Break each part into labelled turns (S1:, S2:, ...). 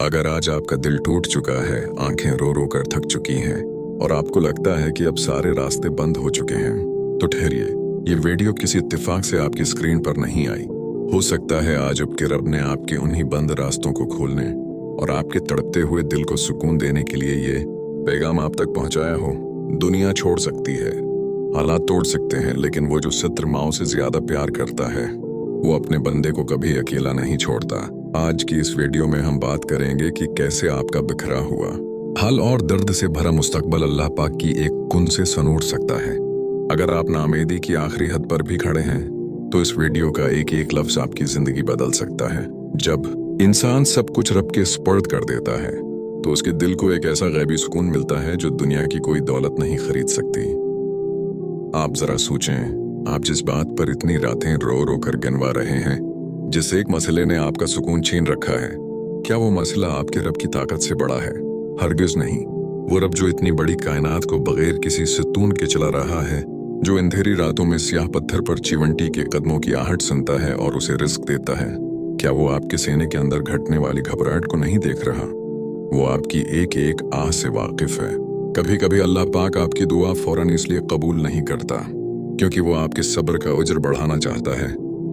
S1: अगर आज आपका दिल टूट चुका है, आंखें रो रो कर थक चुकी हैं और आपको लगता है कि अब सारे रास्ते बंद हो चुके हैं, तो ठहरिए। ये वीडियो किसी इत्तेफाक से आपकी स्क्रीन पर नहीं आई। हो सकता है आज आपके रब ने आपके उन्हीं बंद रास्तों को खोलने और आपके तड़पते हुए दिल को सुकून देने के लिए ये पैगाम आप तक पहुंचाया हो। दुनिया छोड़ सकती है, हालात तोड़ सकते हैं, लेकिन वो जो सत्र माओ से ज्यादा प्यार करता है वो अपने बंदे को कभी अकेला नहीं छोड़ता। आज की इस वीडियो में हम बात करेंगे कि कैसे आपका बिखरा हुआ हल और दर्द से भरा मुस्तकबल अल्लाह पाक की एक कुन से सनूर सकता है। अगर आप नाउमीदी की आखिरी हद पर भी खड़े हैं तो इस वीडियो का एक एक लफ्ज आपकी जिंदगी बदल सकता है। जब इंसान सब कुछ रब के स्पर्द कर देता है तो उसके दिल को एक ऐसा गैबी सुकून मिलता है जो दुनिया की कोई दौलत नहीं खरीद सकती। आप जरा सोचें, आप जिस बात पर इतनी रातें रो रो कर गिनवा रहे हैं, जिस एक मसले ने आपका सुकून छीन रखा है, क्या वो मसला आपके रब की ताकत से बड़ा है? हरगिज नहीं। वो रब जो इतनी बड़ी कायनात को बगैर किसी सतून के चला रहा है, जो अंधेरी रातों में स्याह पत्थर पर चिवंटी के कदमों की आहट सुनता है और उसे रिस्क देता है, क्या वो आपके सीने के अंदर घटने वाली घबराहट को नहीं देख रहा? वो आपकी एक एक आह से वाकिफ है। कभी कभी अल्लाह पाक आपकी दुआ फौरन इसलिए कबूल नहीं करता क्योंकि वो आपके सब्र का उज्र बढ़ाना चाहता है।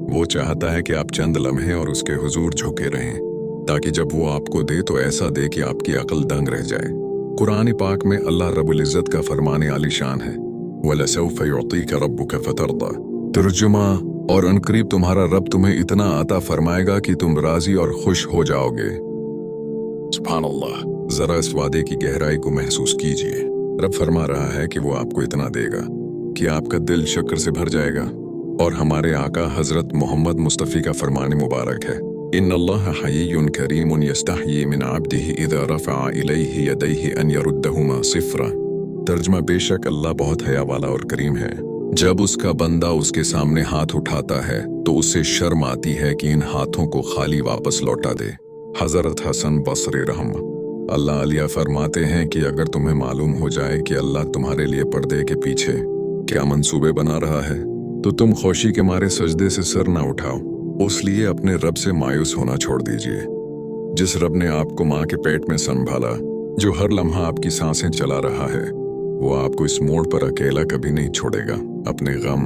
S1: वो चाहता है कि आप चंद लम्हे और उसके हुजूर झुके रहें, ताकि जब वो आपको दे तो ऐसा दे कि आपकी अक्ल दंग रह जाए। कुरान पाक में अल्लाह रब्बुल इज्जत का फरमाने आलीशान है, वलसौफ युअतीका रब्बुका फतरदा। तर्जुमा, और अनकरीब तुम्हारा रब तुम्हें इतना अता फरमाएगा कि तुम राजी और खुश हो जाओगे। सुभान अल्लाह। जरा इस वादे की गहराई को महसूस कीजिए। रब फरमा रहा है कि वो आपको इतना देगा कि आपका दिल शुक्र से भर जाएगा। और हमारे आका हजरत मोहम्मद मुस्तफ़ी का फरमान मुबारक है, इन्नल्लाह हय्युन करीमुन यस्तहयी मिन अब्दिही इज़ा रफ़अ इलैहि यदैहि अन यरुद्दहुमा सिफ़रा। तर्जुमा, बेशक अल्लाह बहुत हया वाला और करीम है। जब उसका बंदा उसके सामने हाथ उठाता है तो उसे शर्म आती है कि इन हाथों को खाली वापस लौटा दे। हजरत हसन बसरी रहम अल्लाह अलिया फरमाते हैं कि अगर तुम्हें मालूम हो जाए कि अल्लाह तुम्हारे लिए पर्दे के पीछे क्या मंसूबे बना रहा है तो तुम खुशी के मारे सजदे से सर ना उठाओ। उसलिए अपने रब से मायूस होना छोड़ दीजिए। जिस रब ने आपको माँ के पेट में संभाला, जो हर लम्हा आपकी सांसें चला रहा है, वो आपको इस मोड़ पर अकेला कभी नहीं छोड़ेगा। अपने गम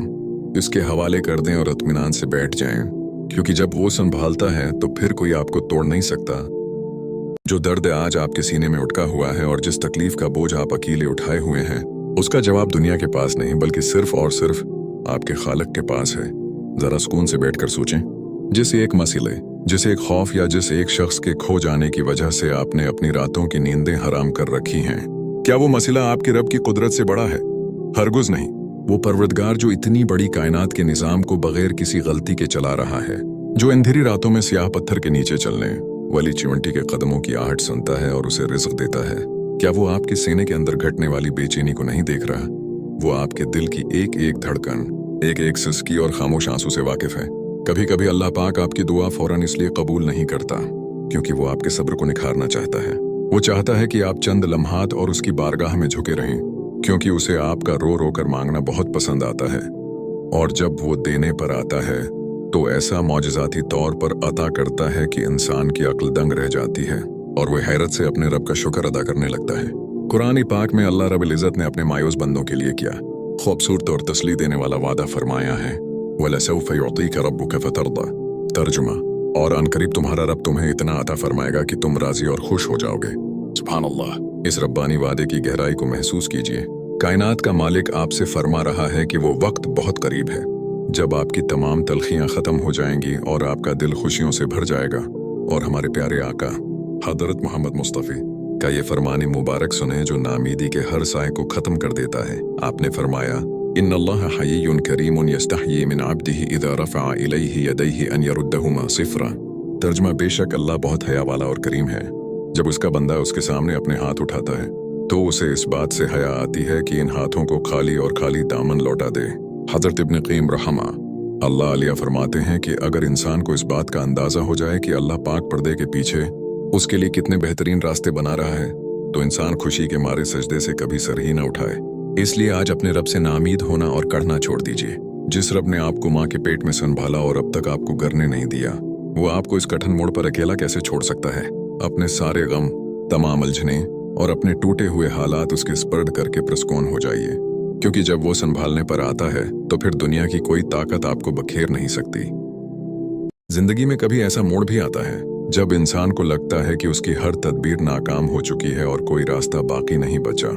S1: इसके हवाले कर दें और इत्मीनान से बैठ जाएं, क्योंकि जब वो संभालता है तो फिर कोई आपको तोड़ नहीं सकता। जो दर्द आज आपके सीने में उठका हुआ है और जिस तकलीफ का बोझ आप अकेले उठाए हुए हैं, उसका जवाब दुनिया के पास नहीं बल्कि सिर्फ और सिर्फ आपके खालिक के पास है। जरा सुकून से बैठकर सोचें, जिस एक मसले, जिस एक खौफ या जिस एक शख्स के खो जाने की वजह से आपने अपनी रातों की नींदें हराम कर रखी हैं, क्या वो मसला आपके रब की कुदरत से बड़ा है? हरगिज़ नहीं। वो परवरदिगार जो इतनी बड़ी कायनात के निजाम को बगैर किसी गलती के चला रहा है, जो अंधेरी रातों में स्याह पत्थर के नीचे चलने वाली चिवंटी के कदमों की आहट सुनता है और उसे रिज़्क देता है, क्या वो आपके सीने के अंदर घटने वाली बेचैनी को नहीं देख रहा? वो आपके दिल की एक एक धड़कन, एक एक सिसकी और खामोश आंसू से वाकिफ है। कभी कभी अल्लाह पाक आपकी दुआ फौरन इसलिए कबूल नहीं करता क्योंकि वो आपके सब्र को निखारना चाहता है। वो चाहता है कि आप चंद लम्हात और उसकी बारगाह में झुके रहें, क्योंकि उसे आपका रो रो कर मांगना बहुत पसंद आता है। और जब वो देने पर आता है तो ऐसा मौजज़ाती तौर पर अता करता है कि इंसान की अक्ल दंग रह जाती है और वह हैरत से अपने रब का शुक्र अदा करने लगता है। कुरान पाक में अल्लाह रब्बुल इज़्ज़त ने अपने मायूस बंदों के लिए क्या खूबसूरत और तसली देने वाला वादा फरमाया है, वलसौफ युअतीका रब्बुका फतरदा। तर्जुमा, और अनकरीब तुम्हारा रब तुम्हें इतना अता फरमाएगा कि तुम राजी और खुश हो जाओगे। सुभान अल्लाह। इस रब्बानी वादे की गहराई को महसूस कीजिए। कायनात का मालिक आपसे फरमा रहा है कि वो वक्त बहुत करीब है जब आपकी तमाम तलखियां खत्म हो जाएंगी और आपका दिल खुशियों से भर जाएगा। और हमारे प्यारे आका हजरत मोहम्मद मुस्तफ़ी का ये फरमान मुबारक सुने जो नामीदी के हर साए को खत्म कर देता है। आपने फरमाया, इन्नल्लाह हय्युन करीमुन यस्तहयी मिन अब्दिही इज़ा रफ़अ इलैहि यदैहि अन यरुद्दहुमा सिफ़रा। तर्जुमा, बेशक अल्लाह बहुत हया वाला और करीम है। जब उसका बंदा उसके सामने अपने हाथ उठाता है तो उसे इस बात से हया आती है कि इन हाथों को खाली और खाली दामन लौटा दे। हजरत इब्न क़य्यिम रहमा अल्लाह अलिया फरमाते हैं कि अगर इंसान को इस बात का अंदाजा हो जाए कि अल्लाह पाक पर्दे के पीछे उसके लिए कितने बेहतरीन रास्ते बना रहा है, तो इंसान खुशी के मारे सजदे से कभी सर ही न उठाए। इसलिए आज अपने रब से नाउमीद होना और कढ़ना छोड़ दीजिए। जिस रब ने आपको माँ के पेट में संभाला और अब तक आपको गरने नहीं दिया, वो आपको इस कठिन मोड़ पर अकेला कैसे छोड़ सकता है? अपने सारे गम, तमाम उलझने और अपने टूटे हुए हालात उसके स्पर्द करके प्रस्कून हो जाइए, क्योंकि जब वो संभालने पर आता है तो फिर दुनिया की कोई ताकत आपको बखेर नहीं सकती। जिंदगी में कभी ऐसा मोड़ भी आता है जब इंसान को लगता है कि उसकी हर तदबीर नाकाम हो चुकी है और कोई रास्ता बाकी नहीं बचा।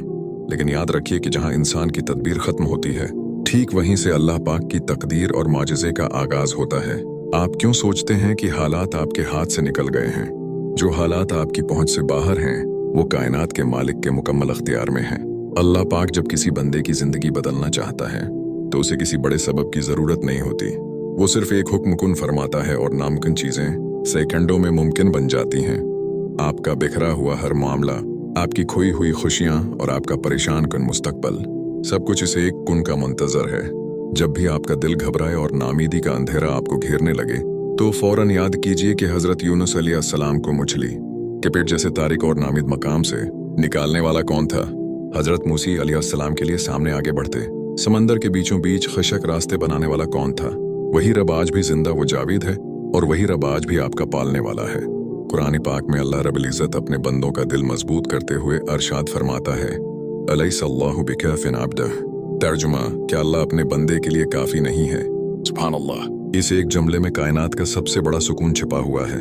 S1: लेकिन याद रखिए कि जहां इंसान की तदबीर खत्म होती है, ठीक वहीं से अल्लाह पाक की तकदीर और माजिज़े का आगाज होता है। आप क्यों सोचते हैं कि हालात आपके हाथ से निकल गए हैं? जो हालात आपकी पहुंच से बाहर हैं, वो कायनात के मालिक के मुकम्मल अख्तियार में हैं। अल्लाह पाक जब किसी बंदे की जिंदगी बदलना चाहता है तो उसे किसी बड़े सबब की जरूरत नहीं होती। वो सिर्फ एक हुक्म कुन फरमाता है और नामुमकिन चीजें सेकंडों में मुमकिन बन जाती हैं। आपका बिखरा हुआ हर मामला, आपकी खोई हुई खुशियां और आपका परेशान कुन मुस्तकबल, सब कुछ इस एक कुन का मुंतजर है। जब भी आपका दिल घबराए और नामीदी का अंधेरा आपको घेरने लगे तो फौरन याद कीजिए कि हजरत यूनुस अलैहिस्सलाम को मछली के पेट जैसे तारिक और नामिद मकाम से निकालने वाला कौन था? हजरत मूसी अलैहिस्सलाम के लिए सामने आगे बढ़ते समंदर के बीचों बीच खशक रास्ते बनाने वाला कौन था? वही रब आज भी जिंदा व जावेद है और वही रब आज भी आपका पालने वाला है। कुरान पाक में अल्लाह रब्बुल इज्जत अपने बंदों का दिल मजबूत करते हुए अरशाद फरमाता है, अलैहिस्सल्लाहु बिकाफिन अब्दह। तर्जुमा, क्या अल्लाह अपने बंदे के लिए काफी नहीं है? सुभान अल्लाह। इस एक जुमले में कायनात का सबसे बड़ा सुकून छिपा हुआ है।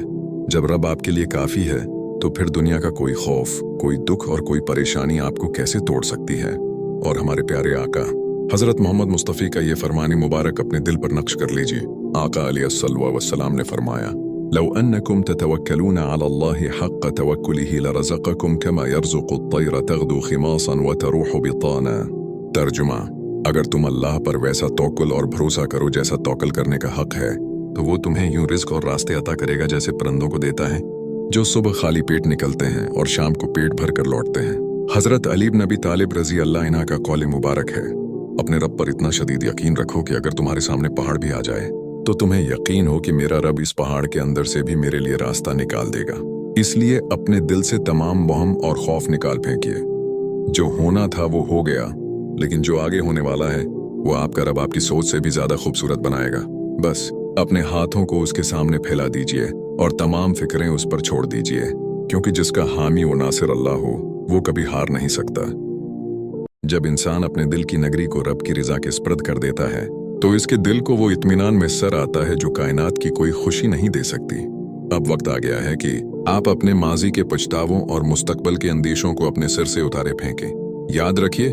S1: जब रब आपके लिए काफी है तो फिर दुनिया का कोई खौफ, कोई दुख और कोई परेशानी आपको कैसे तोड़ सकती है? और हमारे प्यारे आका हजरत मोहम्मद मुस्तफ़ी का ये फरमानी मुबारक अपने दिल पर नक्श कर लीजिए। आका अलैहिस्सलातु वस्सलाम ने फरमाया, लौ अन्नकुम ततवक्कलूना अला अल्लाहि हक़्क़ तवक्कुलिही लरज़क़कुम कमा यरज़ुक़ु अत्तयर तग़दू खिमासन व तरूहु बिताना। तर्जुमा, अगर तुम अल्लाह पर वैसा तवक्कुल और भरोसा करो जैसा तवक्कुल करने का हक है, तो वो तुम्हें यूं रिज़्क़ और रास्ते अता करेगा जैसे परिंदों को देता है, जो सुबह खाली पेट निकलते हैं और शाम को पेट भर कर लौटते हैं। हजरत अली इब्न अबी तालिब रज़ी अल्लाह अन्हु का कौल मुबारक है, अपने रब पर इतना शदीद यकीन रखो कि अगर तुम्हारे सामने पहाड़ भी आ जाए तो तुम्हें यकीन हो कि मेरा रब इस पहाड़ के अंदर से भी मेरे लिए रास्ता निकाल देगा। इसलिए अपने दिल से तमाम वहम और खौफ निकाल फेंकिए। जो होना था वो हो गया, लेकिन जो आगे होने वाला है वो आपका रब आपकी सोच से भी ज्यादा खूबसूरत बनाएगा। बस अपने हाथों को उसके सामने फैला दीजिए और तमाम फिक्रें उस पर छोड़ दीजिए, क्योंकि जिसका हामी व नासिर अल्लाह हो वो कभी हार नहीं सकता। जब इंसान अपने दिल की नगरी को रब की रिजा के स्पर्द कर देता है तो इसके दिल को वो इत्मीनान में सर आता है जो कायनात की कोई खुशी नहीं दे सकती। अब वक्त आ गया है कि आप अपने माजी के पछतावों और मुस्तकबल के अंदेशों को अपने सिर से उतारे फेंकें। याद रखिए,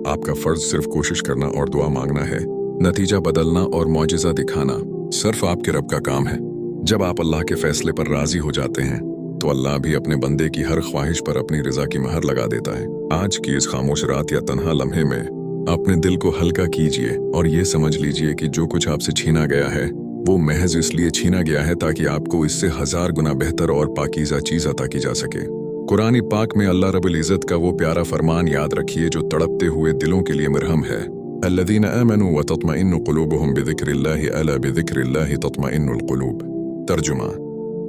S1: आपका फर्ज सिर्फ कोशिश करना और दुआ मांगना है। नतीजा बदलना और मौजिज़ा दिखाना सिर्फ आपके रब का काम है। जब आप अल्लाह के फैसले पर राजी हो जाते हैं तो अल्लाह भी अपने बंदे की हर ख्वाहिश पर अपनी रजा की महर लगा देता है। आज की इस खामोश रात या तन्हा लम्हे में अपने दिल को हल्का कीजिए और ये समझ लीजिए कि जो कुछ आपसे छीना गया है वो महज इसलिए छीना गया है ताकि आपको इससे 1000 गुना बेहतर और पाकीज़ा चीज अता की जा सके। कुरान पाक में अल्लाह रब्बुल इज्जत का वो प्यारा फरमान याद रखिए जो तड़पते हुए दिलों के लिए मरहम है, अल्लज़ीना आमनू व तत्मइन्नु क़ुलूबुहुम बिज़िक्रिल्लाहि अला बिज़िक्रिल्लाहि तत्मइन्नुल क़ुलूब। तर्जुमा,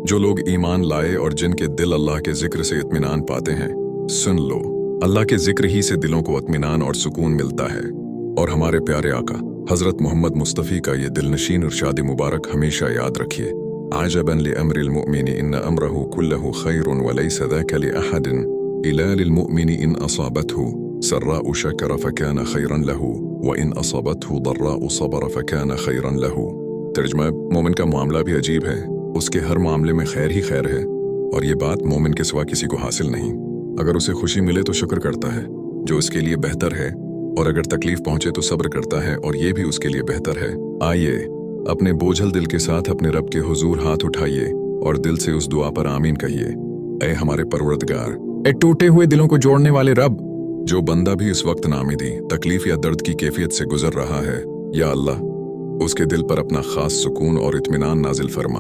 S1: जो लोग ईमान लाए और जिनके दिल अल्लाह के जिक्र से इत्मीनान पाते हैं, सुन लो, अल्लाह के जिक्र ही से दिलों को इत्मीनान और सुकून मिलता है। और हमारे प्यारे आका हजरत मोहम्मद मुस्तफ़ी का ये दिलनशीन इरशाद मुबारक हमेशा याद रखिए, आजबन लिअम्रिल मुअमिनी इन्न अम्रहु कुल्लहु खैरुन व लैसा ज़ाका लिअहदिन इल्ला लिल मुअमिनी इन असाबतहु सर्राउ शकरा फकान खैरन लहु व इन असाबतहु दर्राउ सबरा फकान खैरन लहु। तर्जुमा, मोमिन का मामला भी अजीब है, उसके हर मामले में खैर ही खैर है और ये बात मोमिन के सिवा किसी को हासिल नहीं। अगर उसे खुशी मिले तो शुक्र करता है जो उसके लिए बेहतर है, और अगर तकलीफ पहुंचे तो सब्र करता है और ये भी उसके लिए बेहतर है। आइए अपने बोझल दिल के साथ अपने रब के हुजूर हाथ उठाइए और दिल से उस दुआ पर आमीन कहिए। ऐ हमारे परवरदिगार, ऐ टूटे हुए दिलों को जोड़ने वाले रब, जो बंदा भी इस वक्त नामिदी, तकलीफ या दर्द की कैफियत से गुजर रहा है, या अल्लाह उसके दिल पर अपना खास सुकून और इत्मीनान नाजिल फरमा।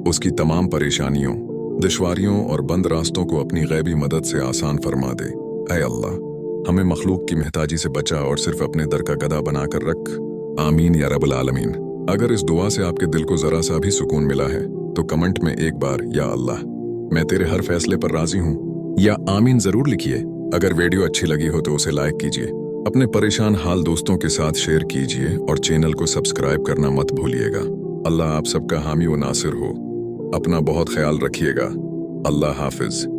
S1: उसकी तमाम परेशानियों, दुश्वारियों और बंद रास्तों को अपनी गैबी मदद से आसान फरमा दे। ऐ अल्लाह, हमें मखलूक की महताजी से बचा और सिर्फ अपने दर का गदा बनाकर रख। आमीन या रब्बुल आलमीन। अगर इस दुआ से आपके दिल को जरा सा भी सुकून मिला है तो कमेंट में एक बार या अल्लाह मैं तेरे हर फैसले पर राजी हूँ या आमीन जरूर लिखिए। अगर वीडियो अच्छी लगी हो तो उसे लाइक कीजिए, अपने परेशान हाल दोस्तों के साथ शेयर कीजिए और चैनल को सब्सक्राइब करना मत भूलिएगा। अल्लाह आप सबका हामी व नासिर हो। अपना बहुत ख्याल रखिएगा। अल्लाह हाफिज।